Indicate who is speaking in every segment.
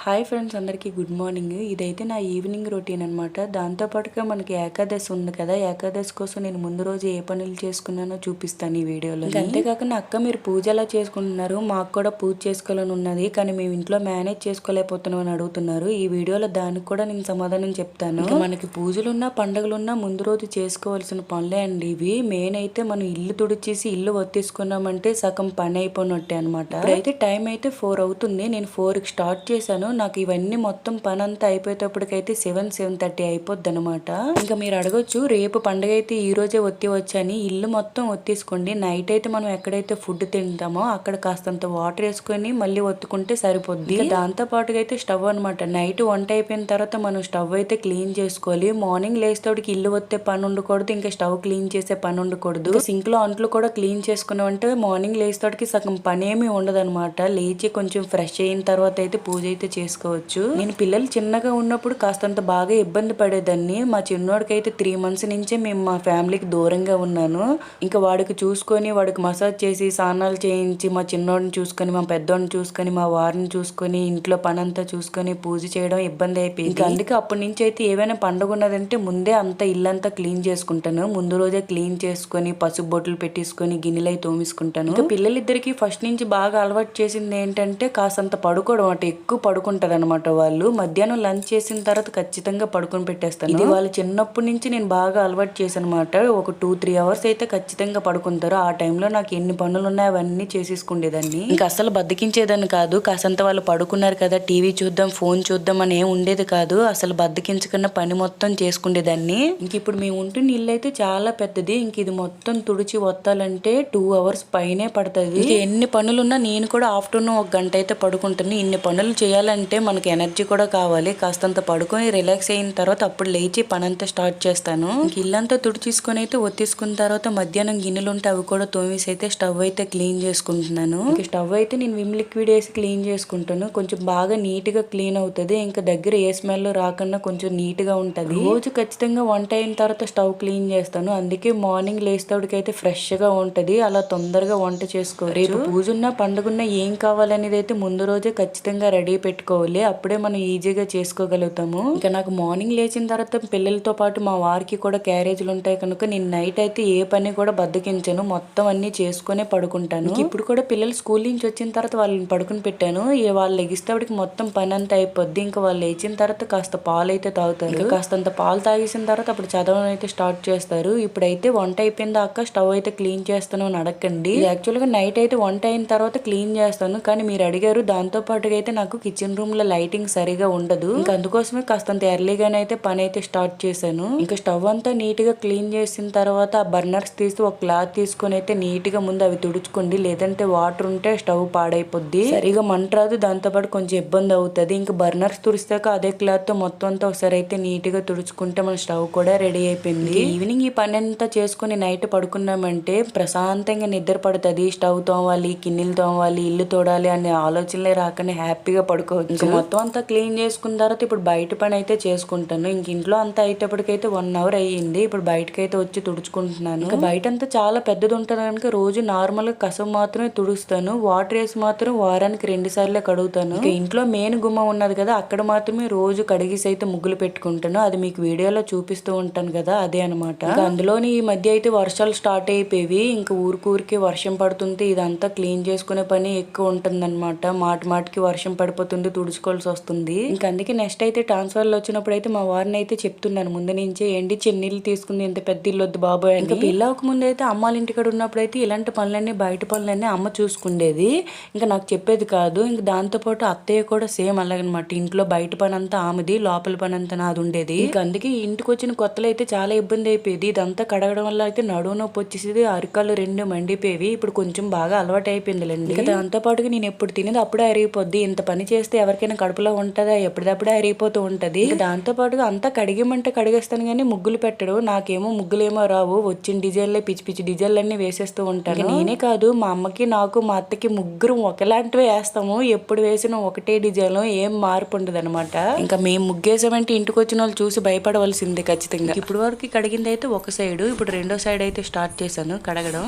Speaker 1: Hi friends, అందరికీ good morning. ఇదైతే నా ఈవినింగ్ రొటీన్ అనమాట. దాంతోపాటుగా మనకి ఏకాదశి ఉంది కదా, ఏకాదశి కోసం నేను ముందు రోజు ఏ పనులు చేసుకున్నానో చూపిస్తాను ఈ వీడియోలో. అంతేకాకుండా అక్క మీరు పూజ ఎలా చేసుకుంటున్నారు, మాకు కూడా పూజ చేసుకోవాలని ఉన్నది కానీ మేము ఇంట్లో మేనేజ్ చేసుకోలేకపోతున్నాం అని అడుగుతున్నారు. ఈ వీడియోలో దానికి కూడా నేను సమాధానం చెప్తాను. మనకి పూజలున్నా పండుగలున్నా ముందు రోజు చేసుకోవాల్సిన పనులే అండి ఇవి. మెయిన్ అయితే మనం ఇల్లు తుడిచేసి ఇల్లు ఒత్తేసుకున్నామంటే సగం పని అయిపోయినట్టే అనమాట. ఇప్పుడైతే టైం అయితే 4 అవుతుంది. నేను 4కి స్టార్ట్ చేశాను. నాకు ఇవన్నీ మొత్తం పని అంతా అయిపోయేటప్పటికైతే 7:30 అయిపోద్ది అనమాట. ఇంకా మీరు అడగొచ్చు రేపు పండుగ అయితే ఈ రోజే వచ్చని. ఇల్లు మొత్తం ఒత్తేసుకోండి. నైట్ అయితే మనం ఎక్కడైతే ఫుడ్ తింటామో అక్కడ కాస్తంత వాటర్ వేసుకొని మళ్ళీ ఒత్తుకుంటే సరిపోద్ది. దాంతో పాటుగా అయితే స్టవ్ అనమాట. నైట్ వంట అయిపోయిన తర్వాత మనం స్టవ్ అయితే క్లీన్ చేసుకోవాలి. మార్నింగ్ లేస్తోడికి ఇల్లు ఒత్తే పని ఉండకూడదు, ఇంకా స్టవ్ క్లీన్ చేసే పని ఉండకూడదు. సింక్ లో అంట్లు కూడా క్లీన్ చేసుకున్నామంటే మార్నింగ్ లేస్తోడికి సగం పని ఏమి ఉండదు అనమాట. లేచి కొంచెం ఫ్రెష్ అయిన తర్వాత అయితే పూజ అయితే చేసుకోవచ్చు. నేను పిల్లలు చిన్నగా ఉన్నప్పుడు కాస్తంత బాగా ఇబ్బంది పడేదాన్ని. మా చిన్నోడికి అయితే 3 months నుంచే మేము మా ఫ్యామిలీకి దూరంగా ఉన్నాను. ఇంకా వాడికి చూసుకొని వాడికి మసాజ్ చేసి స్నానాలు చేయించి మా చిన్నోడిని చూసుకొని మా పెద్దోడిని చూసుకొని మా వారిని చూసుకొని ఇంట్లో పని అంతా చూసుకొని పూజ చేయడం ఇబ్బంది అయిపోయింది. అందుకే అప్పటి నుంచి అయితే ఏవైనా పండుగ ఉన్నదంటే ముందే అంతా ఇల్లంతా క్లీన్ చేసుకుంటాను. ముందు రోజే క్లీన్ చేసుకొని పసుపు బొట్లు పెట్టేసుకొని గిన్నెలై తోమేసుకుంటాను. ఇంకా పిల్లలిద్దరికి ఫస్ట్ నుంచి బాగా అలవాటు చేసింది ఏంటంటే కాసంత పడుకోవడం. అటు ఎక్కువ పడుకుంటారు అనమాట. వాళ్ళు మధ్యాహ్నం లంచ్ చేసిన తర్వాత ఖచ్చితంగా పడుకొని పెట్టేస్తాను. ఇది వాళ్ళు చిన్నప్పటి నుంచి నేను బాగా అలవాటు చేశాను అనమాట. ఒక 2-3 hours అయితే ఖచ్చితంగా పడుకుంటారు. ఆ టైంలో నాకు ఎన్ని పనులు ఉన్నాయో అవన్నీ చేసేసుకునేదాన్ని. ఇంకా అసలు బద్దకించేదాన్ని కాదు. కాసంత వాళ్ళు పడుకున్నారు కదా టీవీ చూద్దాం ఫోన్ చూద్దాం అని ఏం ఉండేది కాదు. అసలు బద్దకించకుండా పని మొత్తం చేసుకునేదాన్ని. ఇంక ఇప్పుడు మేము ఉంటున్న ఇల్లు అయితే చాలా పెద్దది. ఇంక ఇది మొత్తం తుడిచి వత్తాలంటే 2 hours పైనే పడుతుంది. ఎన్ని పనులున్నా నేను కూడా ఆఫ్టర్నూన్ 1 గంట అయితే పడుకుంటాను. ఇన్ని పనులు చేయాలంటే మనకి ఎనర్జీ కూడా కావాలి. కాస్తంత పడుకొని రిలాక్స్ అయిన తర్వాత అప్పుడు లేచి పనంతా స్టార్ట్ చేస్తాను. ఇల్లంతా తుడిచేసుకొని అయితే ఒత్తేసుకున్న తర్వాత మధ్యాహ్నం గిన్నెలు ఉంటే అవి కూడా తోమేసి అయితే స్టవ్ అయితే క్లీన్ చేసుకుంటున్నాను. ఇంకా స్టవ్ అయితే నేను విమ్ లిక్విడ్ వేసి క్లీన్ చేసుకుంటాను. కొంచెం బాగా నీట్ గా క్లీన్ అవుతుంది. ఇంకా దగ్గర ఏ స్మెల్ రాకుండా కొంచెం నీట్ గా ఉంటది. రోజు ఖచ్చితంగా వంట అయిన తర్వాత స్టవ్ క్లీన్ చేస్తాను. అందుకే మార్నింగ్ లేస్తోడికి అయితే ఫ్రెష్ గా ఉంటది. అలా తొందరగా వంట చేసుకోవచ్చు. రేపు పూజ ఉన్నా పండుగ ఏం కావాలనేది అయితే ముందు రోజే ఖచ్చితంగా రెడీ పెట్టుకోవాలి. అప్పుడే మనం ఈజీగా చేసుకోగలుగుతాము. ఇంకా నాకు మార్నింగ్ లేచిన తర్వాత పిల్లలతో పాటు మా వారికి కూడా క్యారేజీలు ఉంటాయి కనుక నేను నైట్ అయితే ఏ పని కూడా బద్దకించను. మొత్తం అన్ని చేసుకునే పడుకుంటాను. ఇప్పుడు కూడా పిల్లలు స్కూల్ నుంచి వచ్చిన తర్వాత వాళ్ళని పడుకుని పెట్టాను. వాళ్ళు లెగిస్తేవాడికి మొత్తం పని అంతా అయిపోద్ది. ఇంకా వాళ్ళు లేచిన తర్వాత కాస్త పాలు అయితే తాగుతారు. కాస్తంత పాలు తాగేసిన తర్వాత అప్పుడు చదవడం అయితే స్టార్ట్ చేస్తారు. ఇప్పుడైతే వంట అయిపోయిన దాకా స్టవ్ అయితే క్లీన్ చేస్తాను అని అడగండి. యాక్చువల్ గా నైట్ అయితే వంట అయిన తర్వాత క్లీన్ చేస్తాను. కానీ మీరు అడిగారు, దాంతో పాటుగా అయితే నాకు కిచెన్ రూమ్ లో లైటింగ్ సరిగా ఉండదు. ఇంకా అందుకోసమే కాస్తంత ఎర్లీగానే అయితే పని అయితే స్టార్ట్ చేశాను. ఇంకా స్టవ్ అంతా నీట్ గా క్లీన్ చేసిన తర్వాత ఆ బర్నర్స్ తీసి ఒక క్లాత్ తీసుకొని అయితే నీట్ గా ముందు అవి తుడుచుకోండి. లేదంటే వాటర్ ఉంటే స్టవ్ పాడైపోద్ది, సరిగా మంట రాదు. దాంతో పాటు కొంచెం ఇబ్బంది అవుతుంది. ఇంకా బర్నర్స్ తుడిచాక అదే క్లాత్ తో మొత్తం అంతా ఒకసారి అయితే నీట్ గా తుడుచుకుంటే మన స్టవ్ కూడా రెడీ అయిపోయింది. ఈవినింగ్ ఈ పని అంతా చేసుకుని నైట్ పడుకున్నామంటే ప్రశాంతంగా నిద్ర పడుతుంది. స్టవ్ తోమాలి, గిన్నెలు తోమాలి, ఇల్లు తోడాలి అనే ఆలోచనలే రాకుండా హ్యాపీగా పడుకోవచ్చు. ఇంకా మొత్తం అంతా క్లీన్ చేసుకున్న తర్వాత ఇప్పుడు బయట పని అయితే చేసుకుంటాను. ఇంక ఇంట్లో అంతా అయ్యేటప్పటికైతే 1 hour అయ్యింది. ఇప్పుడు బయటకైతే వచ్చి తుడుచుకుంటున్నాను. ఇంకా బయట అంతా చాలా పెద్దది ఉంటుంది కనుక రోజు నార్మల్ గా కసం మాత్రమే తుడుస్తాను. వాటర్ వేసి మాత్రం వారానికి 2 సార్లే కడుగుతాను. ఇంకా ఇంట్లో మెయిన్ గుమ్మ ఉన్నది కదా, అక్కడ మాత్రమే రోజు కడిగేసి అయితే ముగ్గులు పెట్టుకుంటాను. అది మీకు వీడియోలో చూపిస్తూ ఉంటాను కదా, అదే అనమాట. అందులోని ఈ మధ్య అయితే వర్షాలు స్టార్ట్ అయిపోయి ఇంకా ఊరికి వర్షం పడుతుంటే ఇదంతా క్లీన్ చేసుకునే పని ఎక్కువ ఉంటుంది అనమాట. మాటికి వర్షం పడిపోతుంది, తుడుచుకోవాల్సి వస్తుంది. ఇంకా అందుకే నెక్స్ట్ అయితే ట్రాన్స్ఫర్లు వచ్చినప్పుడు అయితే మా వారిని అయితే చెప్తున్నాను ముందు నుంచే, ఎండి చెన్నీళ్ళు తీసుకుంది ఇంత పెద్ద ఇల్లు వద్దు బాబోయ్. ఇంకా పెళ్ళి అవ్వక ముందు అయితే అమ్మాళ్ళ ఇంటికాడ ఉన్నప్పుడు అయితే ఇలాంటి పనులన్నీ బయట పనులన్నీ అమ్మ చూసుకుండేది. ఇంకా నాకు చెప్పేది కాదు. ఇంకా దాంతోపాటు అత్తయ్య కూడా సేమ్ అలాగనమాట. ఇంట్లో బయట పని అంతా ఆమెది, లోపల పని అంతా నాది ఉండేది. ఇంకా అందుకే ఇంటికి వచ్చిన కొత్తలో అయితే చాలా ఇబ్బంది అయిపోయింది. ఇదంతా కడగడం వల్ల అయితే నడువు నొప్పి వచ్చేసి అరికాళ్ళు 2 మండిపోయేవి. ఇప్పుడు కొంచెం బాగా అలవాటు అయిపోయిందిలేండి. ఇంకా దాంతో పాటుగా నేను ఎప్పుడు తినేది అప్పుడే అరిగిపోద్ది. ఇంత పని చేస్తే ఎవరికైనా కడుపులో ఉంటుందా, ఎప్పటిదప్పుడే అరిగిపోతూ ఉంటది. దాంతో పాటుగా అంతా కడిగమంటే కడిగేస్తాను కానీ ముగ్గులు పెట్టడం నాకేమో ముగ్గులేమో రావు. వచ్చిన డిజైన్లే పిచ్చి పిచ్చి డిజైన్లన్నీ వేసేస్తూ ఉంటాను. నేనే కాదు మా అమ్మకి నాకు మా అత్తకి ముగ్గురు ఒకలాంటివే వేస్తాము. ఎప్పుడు వేసిన ఒకటే డిజైన్, ఏం మార్పు ఉండదు అనమాట. ఇంకా మేము ముగ్గేసామంటే ఇంటికి వచ్చిన వాళ్ళు చూసి భయపడవలసిందే ఖచ్చితంగా. ఇప్పుడు వరకు కడిగింది అయితే ఒక సైడ్, ఇప్పుడు రెండో సైడ్ అయితే స్టార్ట్ చేశాను కడగడం.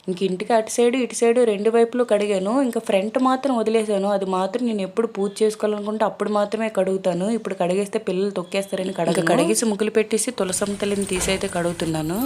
Speaker 1: ఇంక ఇంటికి అటు సైడు ఇటు సైడు 2 వైపులు కడిగాను. ఇంకా ఫ్రంట్ మాత్రం వదిలేసాను. అది మాత్రం నేను ఎప్పుడు పూజ చేసుకోవాలనుకుంటే అప్పుడు మాత్రమే కడుగుతాను. ఇప్పుడు కడిగేస్తే పిల్లలు తొక్కేస్తారని కడిగేసి ముగ్గులు పెట్టేసి తులసమ్మ తల్లిని తీసైతే కడుగుతున్నాను.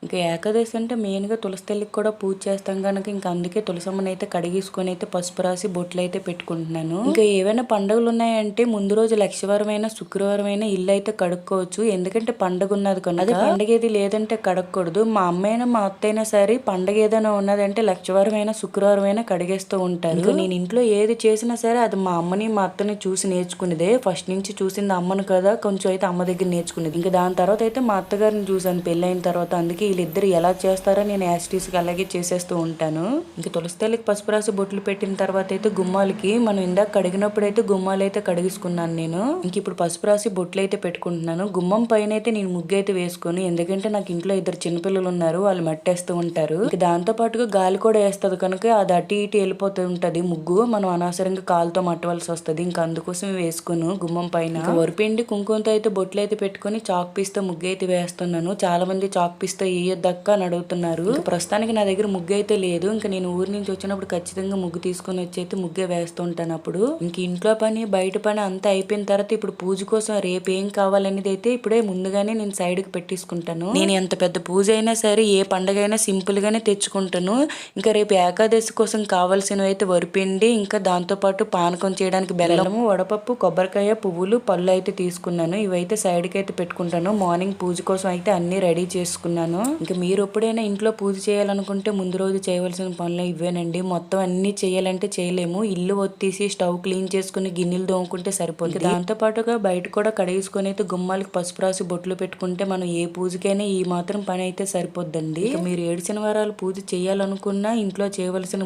Speaker 1: ఇంకా ఏకాదశి అంటే మెయిన్గా తులసి తల్లికి కూడా పూజ చేస్తాం కనుక ఇంకా అందుకే తులసమ్మని అయితే కడిగేసుకొని అయితే పసుపు రాసి బొట్లు అయితే పెట్టుకుంటున్నాను. ఇంకా ఏవైనా పండుగలు ఉన్నాయంటే ముందు రోజు లక్షవారం అయినా శుక్రవారం అయినా ఇల్లు అయితే కడుక్కోవచ్చు. ఎందుకంటే పండుగ ఉన్నది కనుక. అది పండుగ ఏది లేదంటే కడగకూడదు. మా అమ్మ అయినా మా అత్త అయినా సరే పండుగ ఏదైనా ఉన్నదంటే లక్షవారం అయినా శుక్రవారం అయినా కడిగేస్తూ ఉంటారు. ఇంకా నేను ఇంట్లో ఏది చేసినా సరే అది మా అమ్మని మా అత్తని చూసి నేర్చుకునేదే. ఫస్ట్ నుంచి చూసింది అమ్మను కదా, కొంచెం అయితే అమ్మ దగ్గర నేర్చుకునేది. ఇంకా దాని తర్వాత అయితే మా అత్తగారిని చూసాను పెళ్ళైన తర్వాత. అందుకే వీళ్ళిద్దరు ఎలా చేస్తారో నేను యాస్టీస్కి అలాగే చేసేస్తూ ఉంటాను. ఇంకా తులసి తల్లికి పసుపు రాసి బొట్లు పెట్టిన తర్వాత అయితే గుమ్మాలకి మనం ఇందాక కడిగినప్పుడు అయితే గుమ్మాలు అయితే కడిగిసుకున్నాను నేను. ఇంక ఇప్పుడు పసుపు రాసి బొట్లు అయితే పెట్టుకుంటున్నాను. గుమ్మం పైన అయితే నేను ముగ్గు అయితే వేసుకొని, ఎందుకంటే నాకు ఇంట్లో 2 చిన్నపిల్లలు ఉన్నారు, వాళ్ళు మట్టేస్తూ ఉంటారు. ఇంక దాంతో పాటుగా గాలి కూడా వేస్తుంది కనుక అది అటు ఇటు వెళ్ళిపోతూ ఉంటది ముగ్గు. మనం అనవసరంగా కాలుతో మట్టవలసి వస్తుంది. ఇంకా అందుకోసం వేసుకును గుమ్మం పైన వరిపిండి కుంకుమతో అయితే బొట్లు అయితే పెట్టుకుని చాక్ పీస్తో ముగ్గు అయితే వేస్తున్నాను. చాలా మంది చాక్ పీస్తో దక్క అని అడుగుతున్నారు. ప్రస్తుతానికి నా దగ్గర ముగ్గు అయితే లేదు. ఇంకా నేను ఊరి నుంచి వచ్చినప్పుడు ఖచ్చితంగా ముగ్గు తీసుకొని వచ్చి అయితే ముగ్గే వేస్తూ ఉంటాను. అప్పుడు ఇంక ఇంట్లో పని బయట పని అంతా అయిపోయిన తర్వాత ఇప్పుడు పూజ కోసం రేపు ఏం కావాలనేది అయితే ఇప్పుడే ముందుగానే నేను సైడ్ కి పెట్టేసుకుంటాను. నేను ఎంత పెద్ద పూజ అయినా సరే ఏ పండుగ అయినా సింపుల్ గానే తెచ్చుకుంటాను. ఇంకా రేపు ఏకాదశి కోసం కావాల్సినవి అయితే వరిపిండి, ఇంకా దాంతో పాటు పానకం చేయడానికి బెల్లము, వడపప్పు, కొబ్బరికాయ, పువ్వులు, పళ్ళు అయితే తీసుకున్నాను. ఇవైతే సైడ్ కి అయితే పెట్టుకుంటాను. మార్నింగ్ పూజ కోసం అయితే అన్ని రెడీ చేసుకున్నాను. ఇంకా మీరు ఎప్పుడైనా ఇంట్లో పూజ చేయాలనుకుంటే ముందు రోజు చేయవలసిన పనులు ఇవేనండి. మొత్తం అన్ని చేయాలంటే చేయలేము. ఇల్లు ఒత్తేసి స్టవ్ క్లీన్ చేసుకుని గిన్నెలు తోముకుంటే సరిపోతుంది. దాంతో పాటుగా బయట కూడా కడిగేసుకొని అయితే గుమ్మాలకు పసుపు రాసి బొట్లు పెట్టుకుంటే మనం ఏ పూజకైనా ఈ మాత్రం పని అయితే సరిపోద్దండి. మీరు 7 శనివారాలు పూజ చేయాలనుకున్నా ఇంట్లో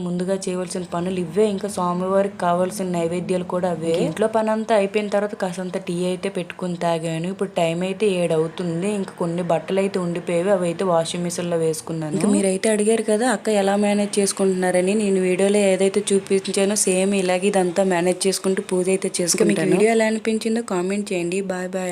Speaker 1: ముందుగా చేయవలసిన పనులు ఇవే. ఇంకా స్వామివారికి కావాల్సిన నైవేద్యాలు కూడా అవే. ఇంట్లో పని అంతా అయిపోయిన తర్వాత కాసంత టీ అయితే పెట్టుకుని తాగాను. ఇప్పుడు టైం అయితే 7 అవుతుంది. ఇంకా కొన్ని బట్టలు అయితే ఉండిపోయేవి, అవి అయితే వాషింగ్ మిషన్ లో వేసుకున్నాను. ఇంకా మీరైతే అడిగారు కదా అక్క ఎలా మేనేజ్ చేసుకుంటున్నారని. నేను వీడియోలో ఏదైతే చూపించానో సేమ్ ఇలాగే ఇదంతా మేనేజ్ చేసుకుంటూ పూజ అయితే చేసుకుంటాను. మీకు వీడియో ఎలా అనిపించిందో కామెంట్ చేయండి. Bye bye.